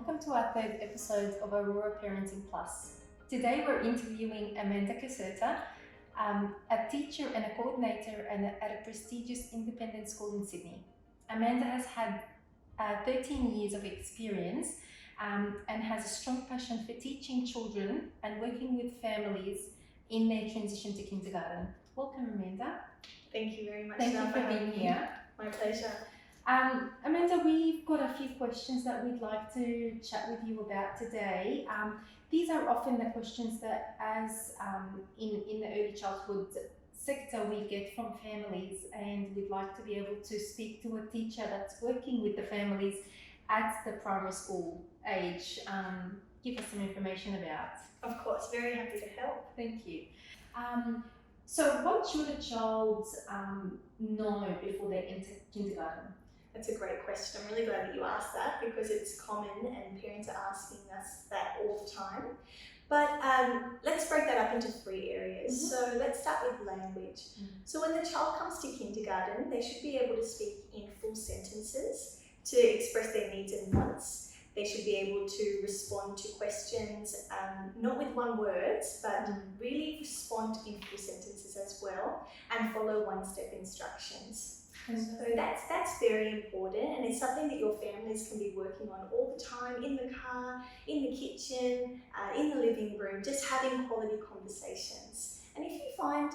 welcome to our third episode of Aurora Parenting Plus. Today we're interviewing Amanda Caserta, a teacher and a coordinator at a prestigious independent school in Sydney. Amanda has had 13 years of experience and has a strong passion for teaching children and working with families in their transition to kindergarten. Welcome, Amanda. Thank you very much. Thank you for being here. My pleasure. Amanda, we've got a few questions that we'd like to chat with you about today. These are often the questions that, as in the early childhood sector, we get from families, and we'd like to be able to speak to a teacher that's working with the families at the primary school age. Give us some information about. Of course, very happy to help. Thank you. So what should a child know before they enter kindergarten? That's a great question. I'm really glad that you asked that because it's common and parents are asking us that all the time. But let's break that up into three areas. So let's start with language. So when the child comes to kindergarten, they should be able to speak in full sentences to express their needs and wants. They should be able to respond to questions, not with one words, but really respond in full sentences as well, and follow one-step instructions. So that's very important, and it's something that your families can be working on all the time, in the car, in the kitchen, in the living room, just having quality conversations. And if you find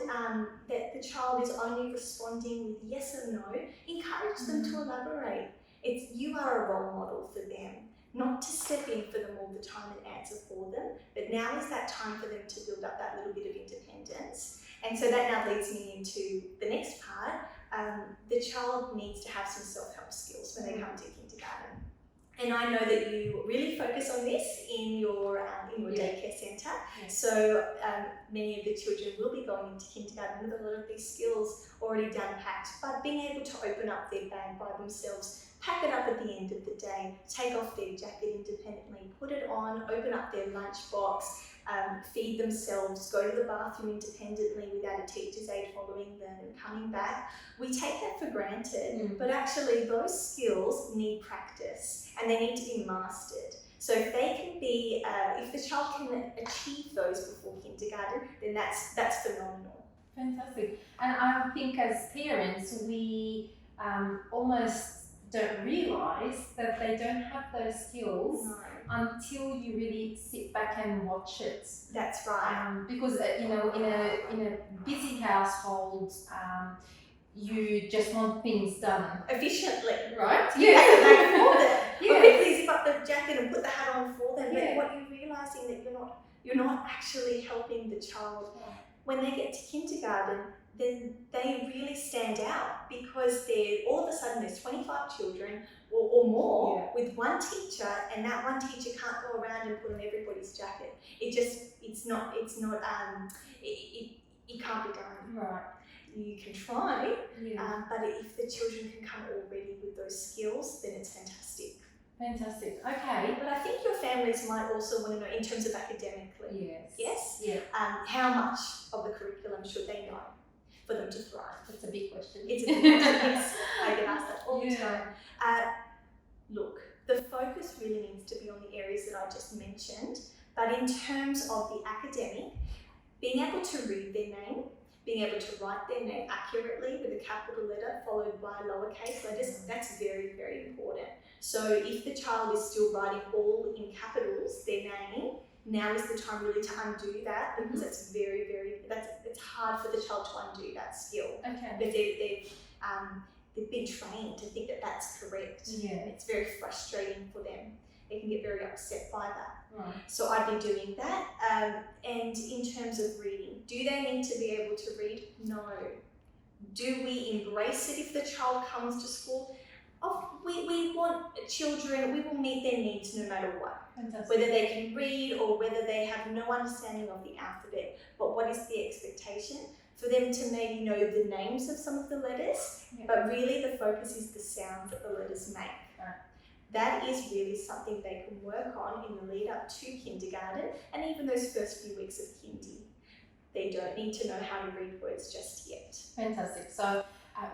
that the child is only responding with yes or no, encourage them to elaborate. You are a role model for them. Not to step in for them all the time and answer for them, but now is that time for them to build up that little bit of independence. And so that now leads me into the next part. The child needs to have some self-help skills when they come to kindergarten. And I know that you really focus on this in your daycare centre. Yes. So many of the children will be going into kindergarten with a lot of these skills already down packed, but being able to open up their bag by themselves, pack it up at the end of the day, take off their jacket independently, put it on, open up their lunchbox, feed themselves, go to the bathroom independently without a teacher's aid following them and coming back. We take that for granted, but actually those skills need practice and they need to be mastered. So if they can be, if the child can achieve those before kindergarten, then that's phenomenal. Fantastic. And I think as parents, we almost don't realise that they don't have those skills until you really sit back and watch it. That's right. Because in a busy household, you just want things done efficiently, right? Yeah, like for them. Or quickly zip up the jacket and put the hat on for them. But what you're realising that you're not actually helping the child. When they get to kindergarten, then they really stand out because all of a sudden there's 25 children or more with one teacher, and that one teacher can't go around and put on everybody's jacket. It can't be done. Right. You can try, but if the children can come already with those skills, then it's fantastic. Fantastic. Okay. But I think your families might also want to know in terms of academically. Yes. Yes? Yeah. How much of the curriculum should they know for them to thrive? That's a big question. It's a big question. Yes, I get asked that all the time. Look, the focus really needs to be on the areas that I just mentioned, but in terms of the academic, being able to read their name, being able to write their name accurately with a capital letter followed by lowercase letters, that's very, very important. So if the child is still writing all in capitals, their name, now is the time really to undo that, because it's it's hard for the child to undo that skill. Okay. But they've been trained to think that that's correct. Yeah. And it's very frustrating for them. They can get very upset by that. Right. So I've been doing that. And in terms of reading, do they need to be able to read? No. Do we embrace it if the child comes to school? We want children, we will meet their needs no matter what. Fantastic. Whether they can read or whether they have no understanding of the alphabet. But what is the expectation? For them to maybe know the names of some of the letters, but really the focus is the sounds that the letters make. Right. That is really something they can work on in the lead up to kindergarten and even those first few weeks of kindy. They don't need to know how to read words just yet. Fantastic. So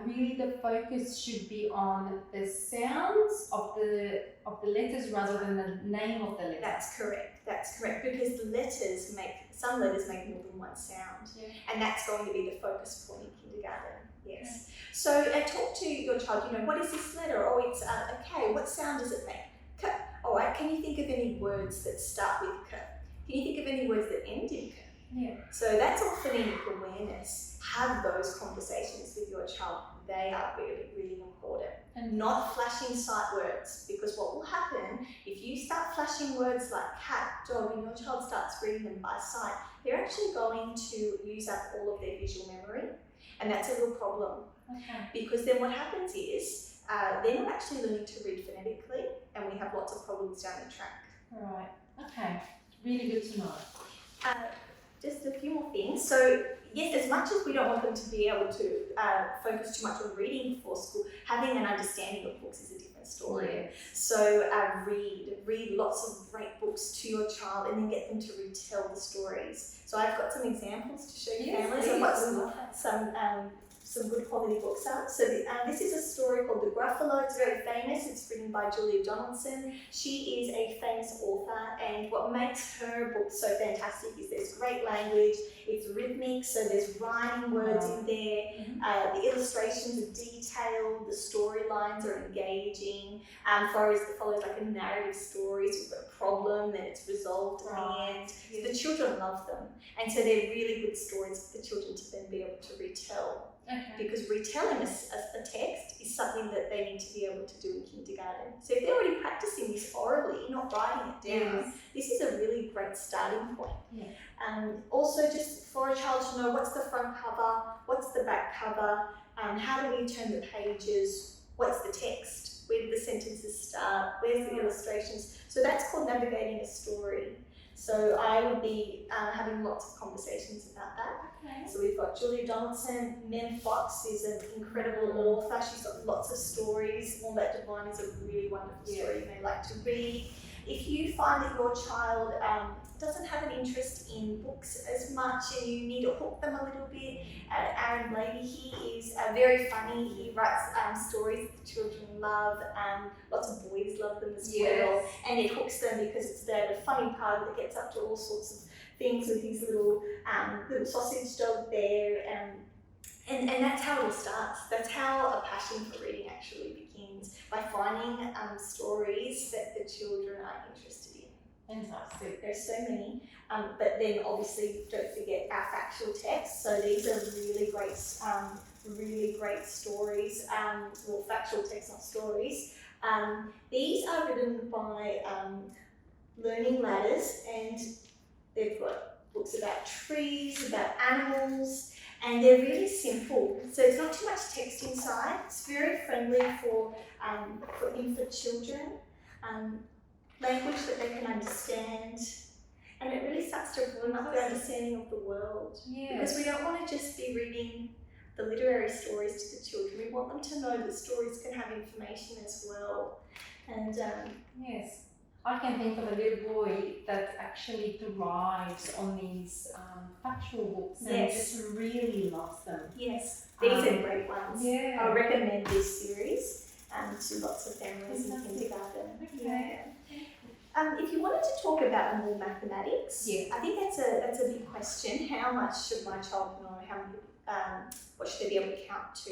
really the focus should be on the sounds of the letters rather than the name of the letter. That's correct. That's correct, because some letters make more than one sound, and that's going to be the focus point in kindergarten. Yes. So talk to your child. What is this letter? Oh, it's a K. What sound does it make? K. All right. Can you think of any words that start with K? Can you think of any words that end in K? Yeah. So that's all phonemic awareness. Have those conversations with your child. They are really, really important. And not flashing sight words, because what will happen if you start flashing words like cat, dog, and your child starts reading them by sight, they're actually going to use up all of their visual memory, and that's a real problem. Okay. Because then what happens is they're not actually learning to read phonetically, and we have lots of problems down the track. Right. Okay. Really good to know. Just a few more things. So yes, as much as we don't want them to be able to focus too much on reading before school, having an understanding of books is a different story. Yes. So read lots of great books to your child, and then get them to retell the stories. So I've got some examples to show you families of what some good quality books are. So this is a story called The Gruffalo. It's very famous. It's written by Julia Donaldson. She is a famous author, and what makes her book so fantastic is there's great language, it's rhythmic, so there's rhyming words in there, the illustrations are detailed, the storylines are engaging, follows like a narrative story, so you've got a problem, then it's resolved at the end. So the children love them, and so they're really good stories for the children to then be able to retell. Okay. Because retelling a text is something that they need to be able to do in kindergarten. So if they're already practicing this orally, not writing it down, this is a really great starting point. Yeah. Also, just for a child to know what's the front cover, what's the back cover, how do we turn the pages, what's the text, where do the sentences start, where's the illustrations. So that's called navigating a story. So I would be having lots of conversations about that. Okay. So we've got Julia Donaldson. Mem Fox is an incredible author. She's got lots of stories. All That Divine is a really wonderful story you may like to read. If you find that your child doesn't have an interest in books as much and you need to hook them a little bit, Aaron Blady, he is very funny. He writes stories that the children love. Lots of boys love them as well. And it hooks them because it's the funny part that gets up to all sorts of things with his little sausage dog there. And that's how it all starts. That's how a passion for reading actually begins, by finding stories that the children are interested in. Fantastic. There's so many, but then obviously don't forget our factual texts. So these are really great stories. Well, factual texts, not stories. These are written by Learning Ladders, and they've got books about trees, about animals, and they're really simple. So there's not too much text inside. It's very friendly for infant children. Language that they can understand, and it really starts to broaden up their understanding of the world. Because we don't want to just be reading the literary stories to the children. We want them to know that stories can have information as well. And yes, I can think of a little boy that actually thrives on these factual books and just really loves them. Yes, these are great ones. Yeah. I recommend this series to lots of families in kindergarten. Okay. If you wanted to talk about more mathematics, Yeah. I think that's a big question. How much should my child know? What should they be able to count to?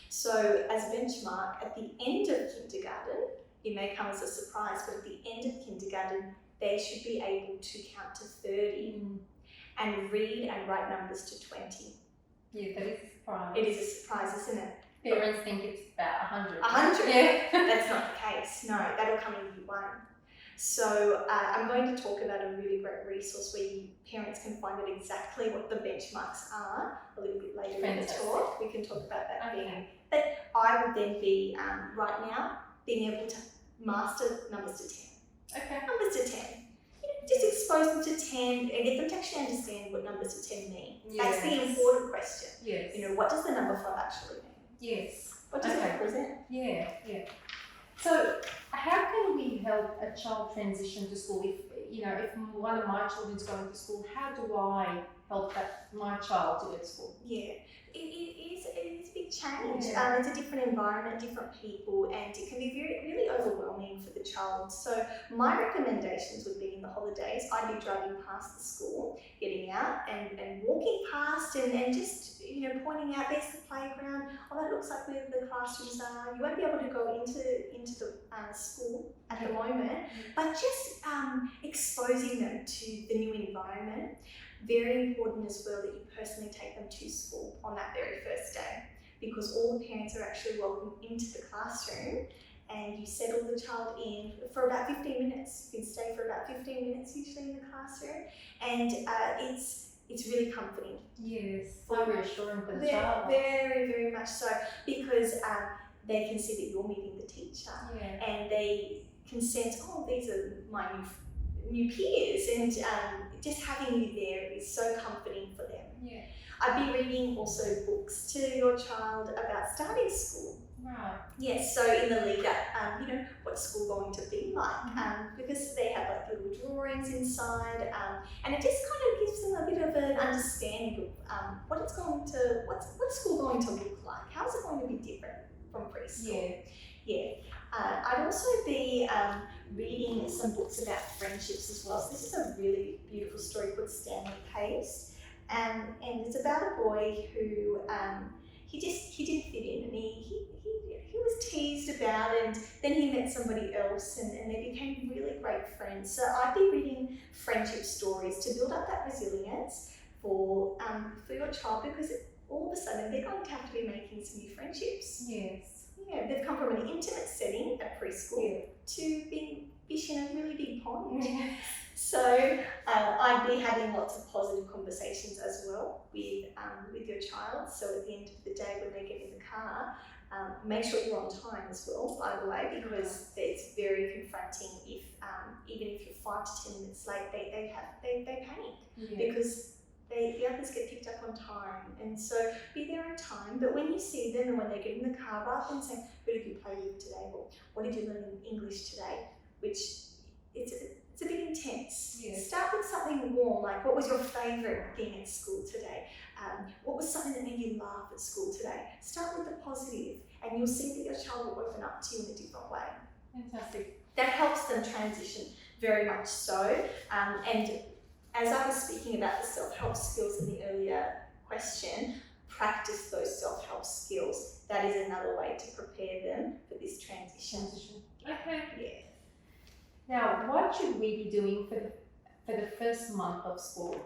So as a benchmark, at the end of kindergarten, it may come as a surprise, but at the end of kindergarten, they should be able to count to 30 and read and write numbers to 20. Yeah, that is a surprise. It is a surprise, isn't it? Parents think it's about 100. 100? Yeah. That's not the case. No, that'll come in year 1. So I'm going to talk about a really great resource where parents can find out exactly what the benchmarks are a little bit later in the talk. We can talk about that then. But I would then be, right now, being able to master numbers to 10. Okay. Numbers to 10. Just expose them to 10 and get them to actually understand what numbers to 10 mean. That's the important question. Yes. What does the number 5 actually mean? Yes. What does it represent? Yeah. So how can we help a child transition to school? If one of my children's going to school, how do I help my child to go to school? Yeah, it is a big change. Yeah. It's a different environment, different people, and it can be really overwhelming for the child. So my recommendations would be in the holidays, I'd be driving past the school, getting out and walking past and just, pointing out, there's the playground, oh, that looks like where the classrooms are. You won't be able to go into the school at the moment, but just exposing them to the new environment. Very important as well that you personally take them to school on that very first day, because all the parents are actually welcomed into the classroom and you settle the child in for about 15 minutes. You can stay for about 15 minutes usually in the classroom, and it's really comforting. Yes, so reassuring for the child. Very, very much so, because they can see that you're meeting the teacher, and they can sense, oh, these are my new peers, and just having you there is so comforting for them. Yeah. I'd be reading also books to your child about starting school. Right. Yes, so in the lead up, what's school going to be like? Because they have like little drawings inside, and it just kind of gives them a bit of an understanding of what's school going to look like? How is it going to be different from preschool? Yeah. I'd also be reading some books about friendships as well. So this is a really beautiful story called Stanley Pace, and it's about a boy who he didn't fit in, and he was teased about, and then he met somebody else, and they became really great friends. So I'd be reading friendship stories to build up that resilience for your child, because all of a sudden they're going to have to be making some new friendships. Yes. Yeah, they've come from an intimate setting at preschool to being fish in a really big pond. So I'd be having lots of positive conversations as well with your child. So at the end of the day, when they get in the car, make sure you're on time as well, by the way, because it's very confronting if even if you're 5 to 10 minutes late, they panic because the others get picked up on time, and so be there on time. But when you see them and when they get in the car, rather than saying, who did you play with today, or what did you learn in English today, which it's a bit intense. Start with something warm, like what was your favourite thing at school today? What was something that made you laugh at school today? Start with the positive, and you'll see that your child will open up to you in a different way. Fantastic. That helps them transition very much so. And as I was speaking about the self-help skills in the earlier question, practice those self-help skills. That is another way to prepare them for this transition. Okay. Yeah. Now, what should we be doing for the first month of school?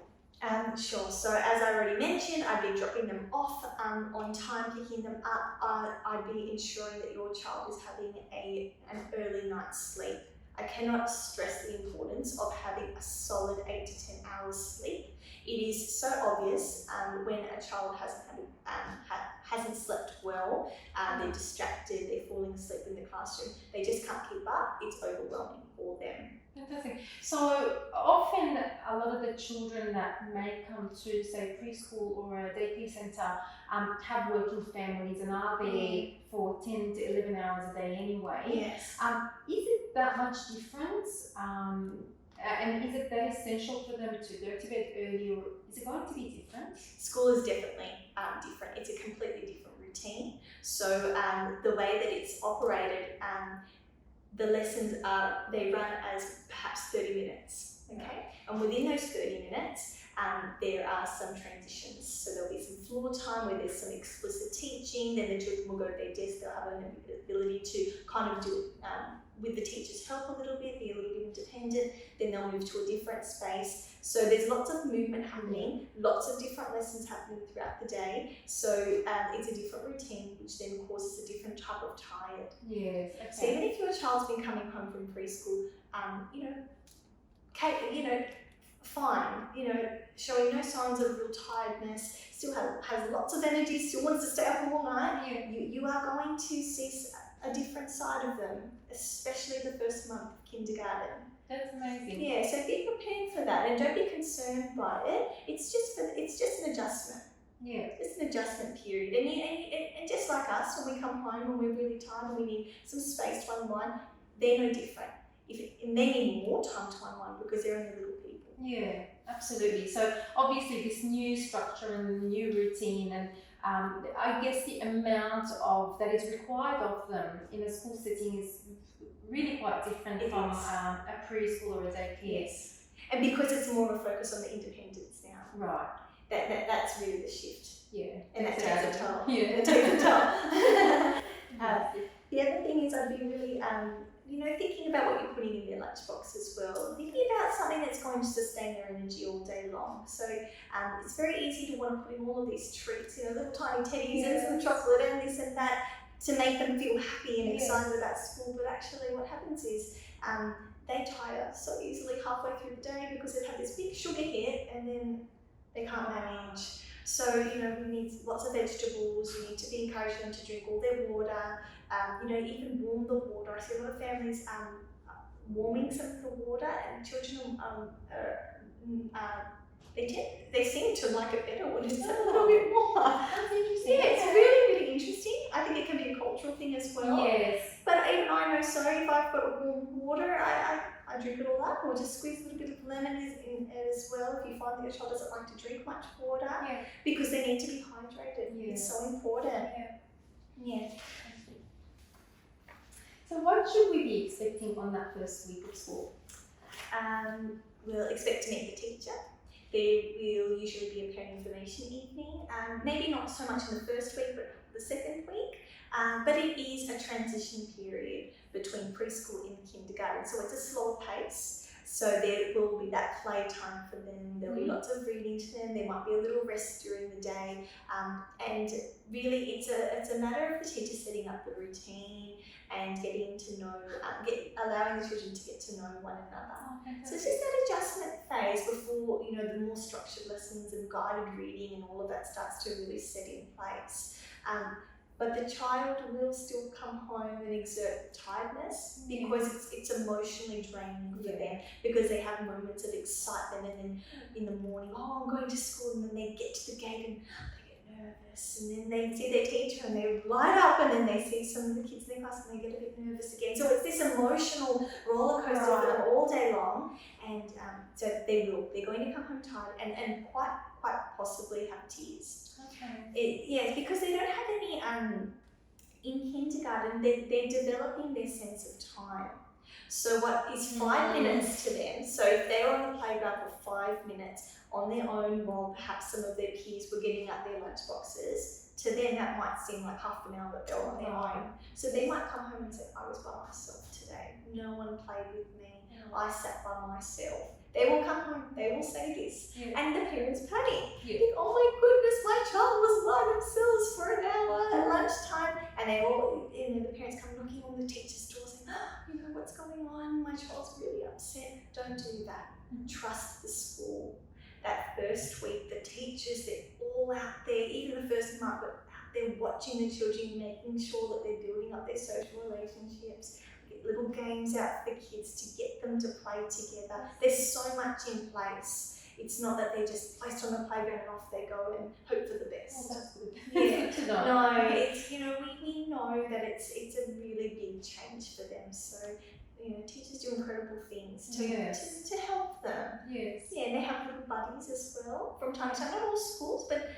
Sure. So as I already mentioned, I'd be dropping them off on time, picking them up. I'd be ensuring that your child is having an early night's sleep. I cannot stress the importance of having a solid 8 to 10 hours sleep. It is so obvious when a child hasn't slept well, they're distracted, they're falling asleep in the classroom, they just can't keep up. It's overwhelming for them. Fantastic. So often a lot of the children that may come to, say, preschool or a daycare centre have working families and are there for 10 to 11 hours a day anyway. Yes. Is it that much difference? And is it that essential for them to go to bed early, or is it going to be different? School is definitely different. It's a completely different routine. So the way that it's operated, the lessons they run as perhaps 30 minutes, okay? And within those 30 minutes, there are some transitions. So there'll be some floor time where there's some explicit teaching, then the children will go to their desk, they'll have an ability to kind of do it with the teacher's help a little bit, be a little bit independent, then they'll move to a different space. So there's lots of movement happening, lots of different lessons happening throughout the day. So it's a different routine, which then causes a different type of tired. Yes. Okay. So even if your child's been coming home from preschool, fine, showing no signs of real tiredness, still has lots of energy, still wants to stay up all night, you are going to see a different side of them, especially the first month of kindergarten. That's amazing. Yeah, so be prepared for that and don't be concerned by it. It's just an adjustment. Yeah. It's an adjustment period. And just like us, when we come home and we're really tired and we need some space to unwind, they're no different. And they need more time to unwind because they're only little people. Yeah. absolutely. So obviously this new structure and the new routine and I guess the amount of that is required of them in a school setting is really quite different It from is. a preschool or a daycare. Yes. And because it's more of a focus on the independence now. Right. That's really the shift. Yeah. And that takes a toll. Yeah. It takes a toll. Yes. The other thing is I'd be really, thinking about what you're putting in their lunchbox as well. Thinking about something that's going to sustain their energy all day long. So it's very easy to want to put in all of these treats, little tiny teddies and some chocolate and this and that to make them feel happy and excited about school. But actually what happens is they tire so easily halfway through the day because they've had this big sugar hit and then they can't manage. So, we need lots of vegetables, we need to be encouraging them to drink all their water, even warm the water. I see a lot of families warming some of the water and children they seem to like it better when it's a little bit more. That's interesting. Yeah, it's really, really interesting. I think it can be a cultural thing as well. Yes. But even I know, so if I've got warm water, I drink it all up, or just squeeze a little bit of lemon in it as well if you find that your child doesn't like to drink much water, because they need to be hydrated. Yeah. It's so important. Yeah. So what should we be expecting on that first week of school? We'll expect to meet the teacher. There will usually be a parent information evening, maybe not so much in the first week, but the second week. But it is a transition period between preschool and kindergarten, so it's a slower pace. So there will be that play time for them. There'll be lots of reading to them. There might be a little rest during the day, and really, it's a matter of the teacher setting up the routine and getting to know, allowing the children to get to know one another. So it's just that adjustment phase before the more structured lessons and guided reading and all of that starts to really set in place. But the child will still come home and exert tiredness because it's emotionally draining for them, because they have moments of excitement and then in the morning, I'm going to school, and then they get to the gate and they get nervous, and then they see their teacher and they light up, and then they see some of the kids in their class and they get a bit nervous again. So it's this emotional roller coaster for them all day long, and so they're going to come home tired and quite possibly have tears. Yes, because they don't have any, in kindergarten, they're developing their sense of time. So what is 5 minutes to them, so if they're on the playground for 5 minutes on their own while perhaps some of their peers were getting out their lunch boxes, to them that might seem like half an hour that they're on their own. So they might come home and say, I was by myself today, no one played with me, I sat by myself. They will come home, they will say this, and the parents panic. Think, oh my goodness, my child was by themselves for an hour at lunchtime, and the parents come knocking on the teacher's door saying, what's going on? My child's really upset. Don't do that. Trust the school. That first week, the teachers, they're all out there, even the first month, but out there watching the children, making sure that they're building up their social relationships. Little games out for the kids to get them to play together. There's so much in place. It's not that they're just placed on the playground and off they go and hope for the best. Oh, that's good. Yeah. Good to know. No, it's we know that it's a really big change for them. So teachers do incredible things to help them. Yes. Yeah, and they have little buddies as well from time to time. Not all schools, but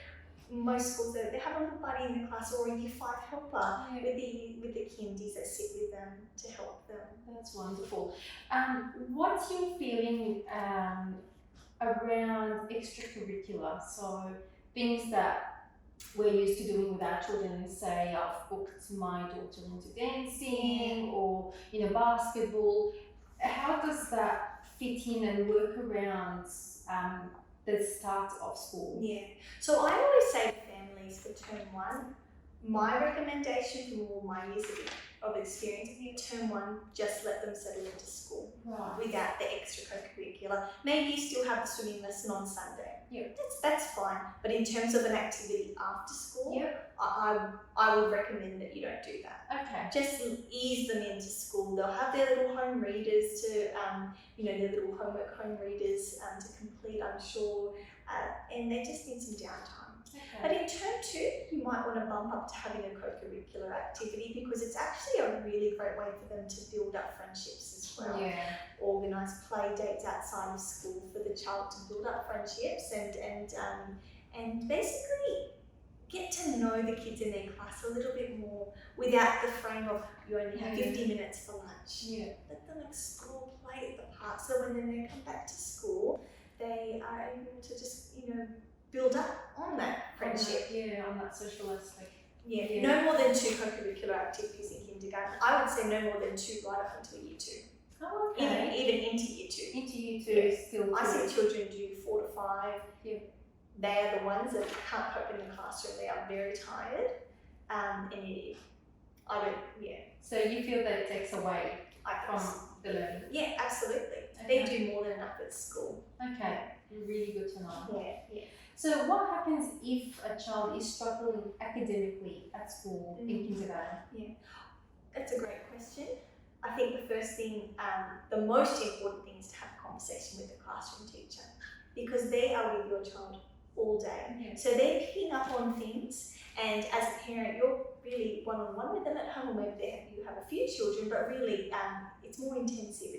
most schools, they have a little buddy in the class or a Year 5 helper with the kindies that sit with them to help them. That's wonderful. What's your feeling around extracurricular? So things that we're used to doing with our children, say I've booked my daughter into dancing or basketball. How does that fit in and work around the start of school? Yeah. So I always say to families for term 1, my recommendation from all my years of experience, term 1, just let them settle into school without the extracurricular. Maybe you still have the swimming lesson on Sunday. That's fine. But in terms of an activity after school, I would recommend that you don't do that. Okay. Just ease them into school. They'll have their little home readers to, their little homework home readers to complete, I'm sure, and they just need some downtime. Okay. But in term 2, you might want to bump up to having a co-curricular activity because it's actually a really great way for them to build up friendships as well. Yeah. Organise play dates outside of school for the child to build up friendships and basically get to know the kids in their class a little bit more without the frame of you only have 50 minutes for lunch. Yeah. Let them explore, play at the park, so when they come back to school, they are able to just, build up on that friendship. On that social aspect. Yeah. No more than 2 co-curricular activities in kindergarten. I would say no more than 2 right up until year 2. Oh, okay. Even into year 2. Into year 2 still. I see children do 4 to 5. Yeah. They are the ones that can't cope in the classroom. They are very tired. So you feel that it takes away from the learning? Yeah, absolutely. Okay. They do more than enough at school. Okay, really good to know. Yeah. So what happens if a child is struggling academically at school in kindergarten? That's a great question. I think the first thing, the most important thing is to have a conversation with the classroom teacher, because they are with your child all day. Yeah. So they're picking up on things, and as a parent, you're really one-on-one with them at home, or maybe you have a few children, but really it's more intensive.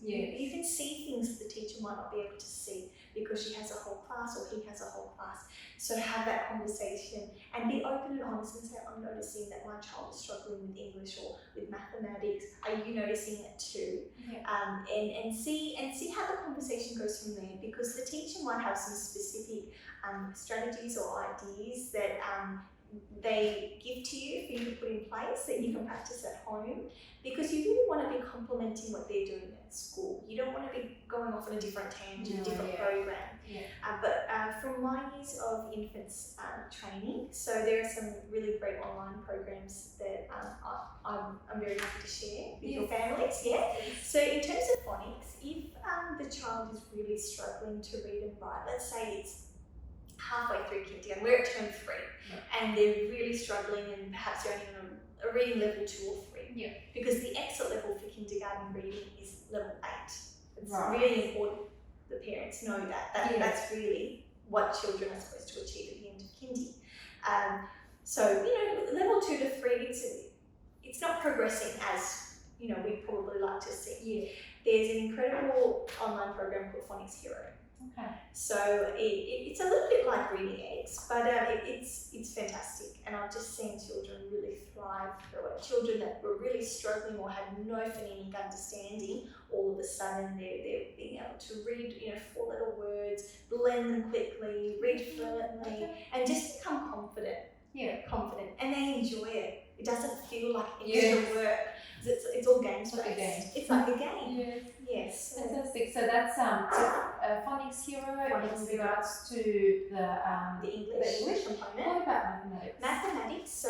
You can see things that the teacher might not be able to see because she has a whole class or he has a whole class. So have that conversation and be open and honest and say, I'm noticing that my child is struggling with English or with mathematics. Are you noticing it too? Yeah. And see how the conversation goes from there, because the teacher might have some specific strategies or ideas that they give to you for you to put in place that you can practice at home, because you really want to be complementing what they're doing at school. You don't want to be going off on a different tangent, different program. Yeah. But from my years of infants training, so there are some really great online programs that I'm very happy to share with your families. Yeah. So in terms of phonics, if the child is really struggling to read and write, let's say it's halfway through kindergarten, we're at term 3, and they're really struggling, and perhaps they're only on a reading level 2 or 3. Yeah. Because the exit level for kindergarten reading is level 8. It's Right. really important the parents know that. That's really what children are supposed to achieve at the end of kindy. So level 2 to 3, it's not progressing as we'd probably like to see. Yeah. There's an incredible online program called Phonics Hero. Okay. So it's a little bit like reading eggs, but it's fantastic, and I've just seen children really thrive through it. Children that were really struggling or had no phonemic understanding, all of a sudden they're being able to read 4-letter words, blend them quickly, read fluently, and just become confident. Yeah. Confident, and they enjoy it. It doesn't feel like extra work. It's all games based. Like a game. It's like a game. Yes. Yes. Fantastic. So that's Phonics Hero in regards to The English component. What about mathematics? Mathematics. So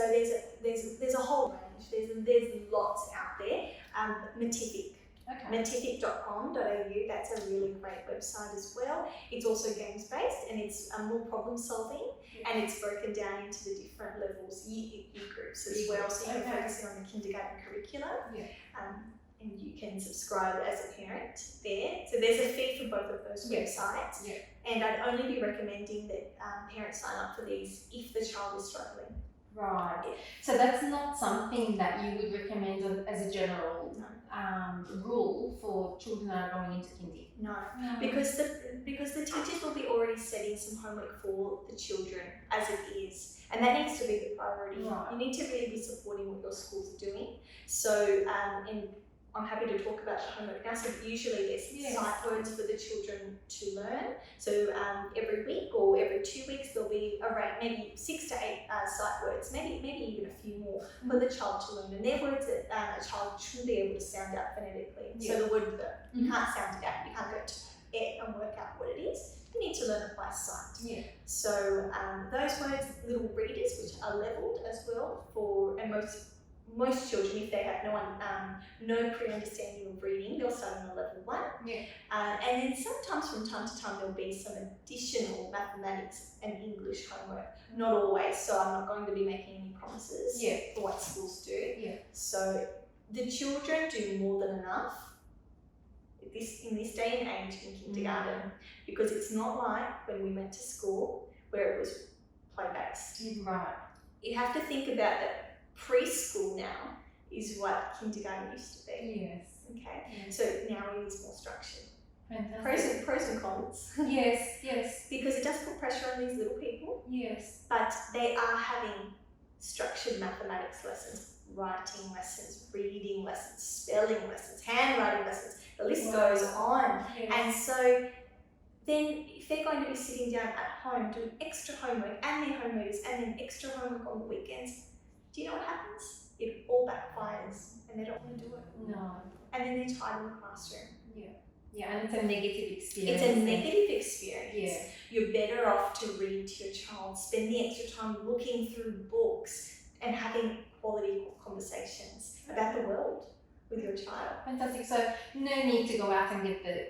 there's a whole range. There's lots out there. Matific. Okay. Matific.com.au. That's a really great website as well. It's also games based, and it's more problem solving, and it's broken down into the different levels, year groups as well. So you can focus on the kindergarten curriculum. Yeah. And you can subscribe as a parent there. So there's a fee for both of those websites. Yeah. And I'd only be recommending that parents sign up for these if the child is struggling. Right. Yeah. So that's not something that you would recommend as a general rule for children that are going into kindy. No, because the teachers will be already setting some homework for the children as it is, and that needs to be the priority. Right. You need to really be supporting what your schools are doing. So, and I'm happy to talk about the homework now. So usually there's sight words for the children to learn. So every week or every 2 weeks there'll be around maybe 6 to 8 sight words, maybe even a few more for the child to learn. And they're words that a child should be able to sound out phonetically. Yeah. So the word the, you can't sound it out. You can't go to it and work out what it is. You need to learn it by sight. Yeah. So those words, little readers, which are levelled as well for, and most children, if they have no pre-understanding of reading, they'll start on a level 1. Yeah. And then sometimes from time to time there'll be some additional mathematics and English homework. Not always, so I'm not going to be making any promises for what schools do. Yeah. So the children do more than enough in this day and age in kindergarten, because it's not like when we went to school where it was play-based. Right. You have to think about that preschool now is what kindergarten used to be. Yes. Okay, Yes. so now it is more structured. Fantastic. Pros and cons. Yes, yes, Because it does put pressure on these little people, yes. but they are having structured mathematics lessons, writing lessons, reading lessons, spelling lessons, handwriting lessons. The list goes on. Yes. And so then if they're going to be sitting down at home doing extra homework and their homeworks and then extra homework on the weekends, do you know what happens? It all backfires and they don't want to do it. No. And then they're tired in the classroom. Yeah, and it's a negative experience. It's a negative experience. Yeah. You're better off to read to your child, spend the extra time looking through books and having quality conversations about the world with your child. Fantastic. So no need to go out and get the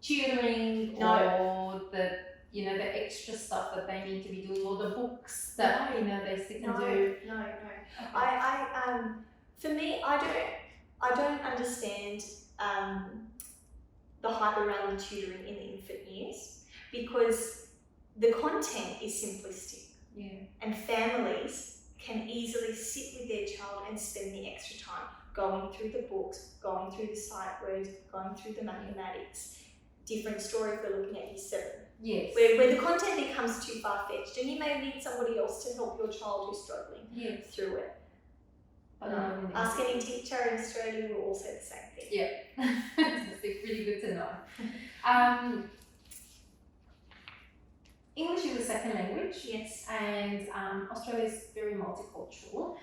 tutoring No. or the the extra stuff that they need to be doing, or the books that they sit and do. No. Okay. I for me, I don't understand the hype around the tutoring in the infant years, because the content is simplistic. Yeah. And families can easily sit with their child and spend the extra time going through the books, going through the sight words, going through the mathematics. Different story if we're looking at year 7. Yes. Where the content becomes too far-fetched and you may need somebody else to help your child who's struggling Yes. through it. But no, Ask any teacher in Australia will all say the same thing. Yeah. Fantastic. Really good to know. English is a second language. Yes. And Australia is very multicultural.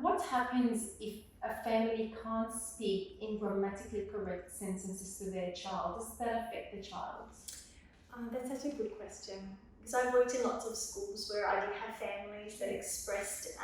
What happens if a family can't speak in grammatically correct sentences to their child? Does that affect the child? That's such a good question, because I've worked in lots of schools where I did have families that expressed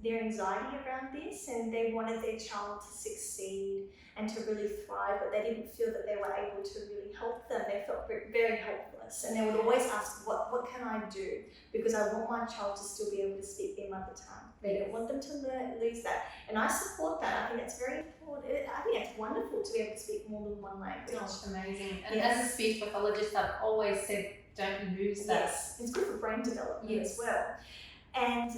their anxiety around this, and they wanted their child to succeed and to really thrive, but they didn't feel that they were able to really help them. They felt very helpless, and they would always ask, what can I do? Because I want my child to still be able to speak their mother tongue. They don't want them to lose that, and I support that. I think it's very important. I think it's wonderful to be able to speak more than one language. It's amazing. And Yes. as a speech pathologist, I've always said, don't lose that. Yes, it's good for brain development Yes. as well. And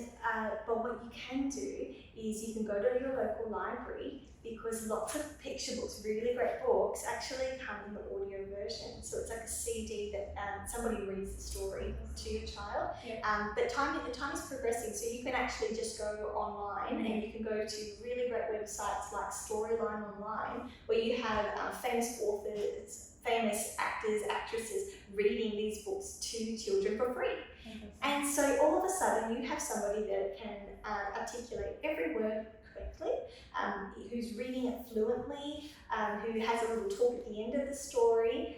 but what you can do is you can go to your local library, because lots of picture books, really great books, actually come in the audio version. So it's like a CD that somebody reads the story to your child. Yeah. But time is progressing, so you can actually just go online and you can go to really great websites like Storyline Online, where you have famous authors, famous actors, actresses reading these books to children for free. And so all of a sudden you have somebody that can articulate every word correctly, who's reading it fluently, who has a little talk at the end of the story.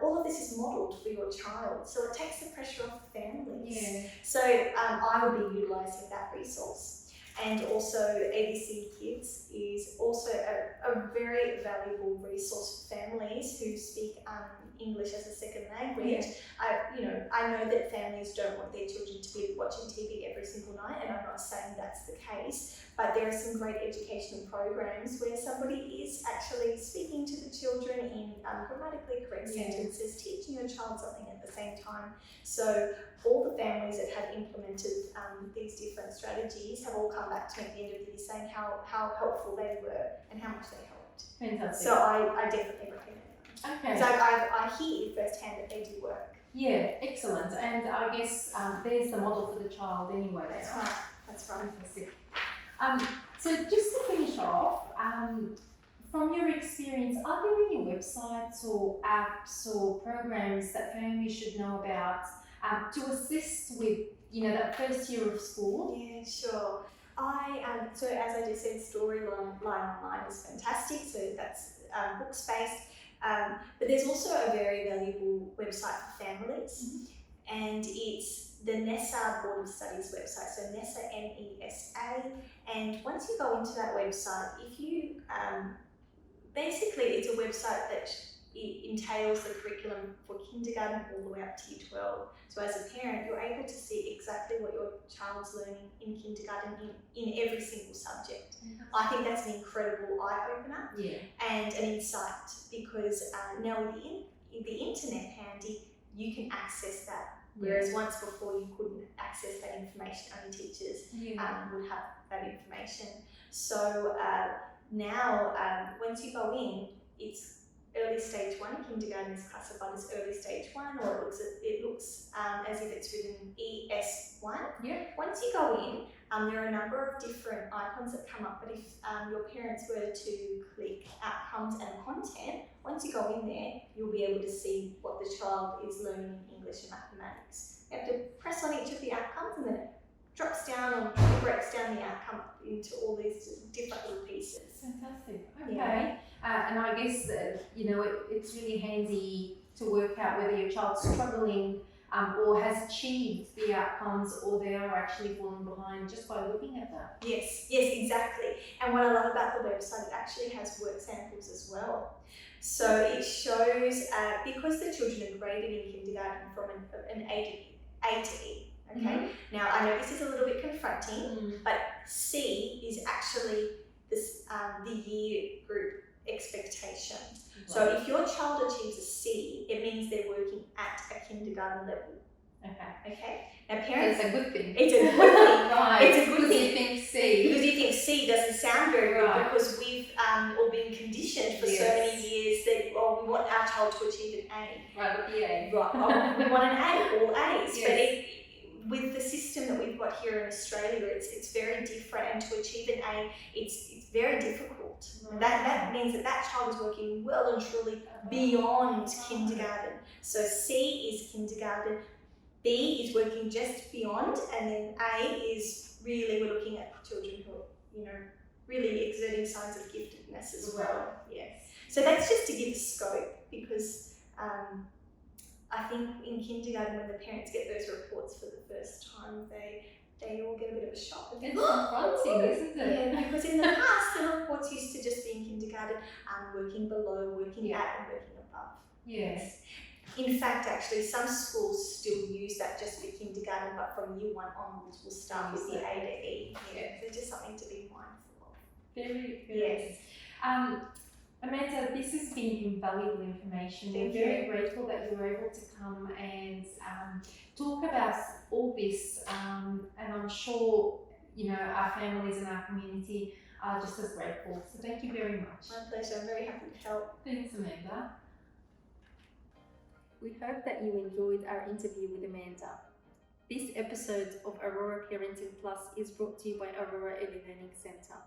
All of this is modelled for your child, so it takes the pressure off the families. Yeah. So I will be utilising that resource. And also ABC Kids is also a very valuable resource for families who speak English as a second language. Yeah. I know that families don't want their children to be watching TV every single night, and I'm not saying that's the case, but there are some great educational programs where somebody is actually speaking to the children in grammatically correct sentences, teaching your child something at the same time. So all the families that have implemented these different strategies have all come back to me at the end of the year saying how helpful they were and how much they helped. Fantastic. So I definitely recommend them. Okay. Because I hear firsthand that they do work. Yeah, excellent. And I guess there's the model for the child anyway. That's right. That's right. Fantastic. So just to finish off, from your experience, are there any websites or apps or programs that families should know about to assist with, that first year of school? Yeah, sure. So as I just said, Storyline Online is fantastic. So that's books based. But there's also a very valuable website for families, and it's the NESA Board of Studies website. So NESA, N-E-S-A. And once you go into that website, if you basically it's a website that it entails the curriculum for kindergarten all the way up to year 12. So as a parent, you're able to see exactly what your child's learning in kindergarten in every single subject. I think that's an incredible eye-opener and an insight, because now with the internet handy, you can access that. Whereas once before you couldn't access that information, only teachers would have that information. So now once you go in, it's early stage 1. Kindergarten is classified as early stage 1, or it looks as if it's written ES1. Yeah. Once you go in, there are a number of different icons that come up, but if your parents were to click outcomes and content, once you go in there, you'll be able to see what the child is learning in English and mathematics. You have to press on each of the outcomes, and then it drops down or breaks down the outcome into all these different little pieces. Fantastic. Okay. Yeah. And I guess that, it's really handy to work out whether your child's struggling or has achieved the outcomes, or they are actually falling behind just by looking at that. Yes, exactly. And what I love about the website, it actually has work samples as well. So it shows, because the children are graded in kindergarten from an A to E. Okay. Mm-hmm. Now I know this is a little bit confronting, but C is actually the year group expectation. Right. So if your child achieves a C, it means they're working at a kindergarten level. Okay. Now parents, it's a good thing. It's a good thing. Right. It's a good thing. You think C. Because you think C doesn't sound very good, right. because we've all been conditioned for so many years that we want our child to achieve an A. Right, with the A. Right. We want an A, all A's. Yes. But with the system that we've got here in Australia, it's very different, and to achieve an A, it's very difficult. Right. That means that child is working well and truly beyond kindergarten. So C is kindergarten, B is working just beyond, and then A is really, we're looking at children who are, really exerting signs of giftedness as well. Yes. So that's just to give scope, because I think in kindergarten, when the parents get those reports for the first time, they all get a bit of a shock. It's confronting, isn't it? Yeah, because in the past, the reports used to just be in kindergarten, working below, working at, and working above. Yes. In fact, actually, some schools still use that just for kindergarten, but from year 1 onwards, we'll start with the A to E. Yeah, so just something to be mindful of. Very good. Yes. Amanda, this has been invaluable information. We're very grateful that you were able to come and talk about all this, and I'm sure our families and our community are just as grateful. So thank you very much. My pleasure. I'm very happy to help. Thanks, Amanda. We hope that you enjoyed our interview with Amanda. This episode of Aurora Parenting Plus is brought to you by Aurora Early Learning Centre.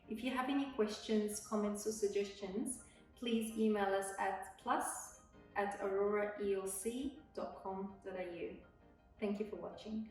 If you have any questions, comments or suggestions, please email us at plus@auroraelc.com.au. Thank you for watching.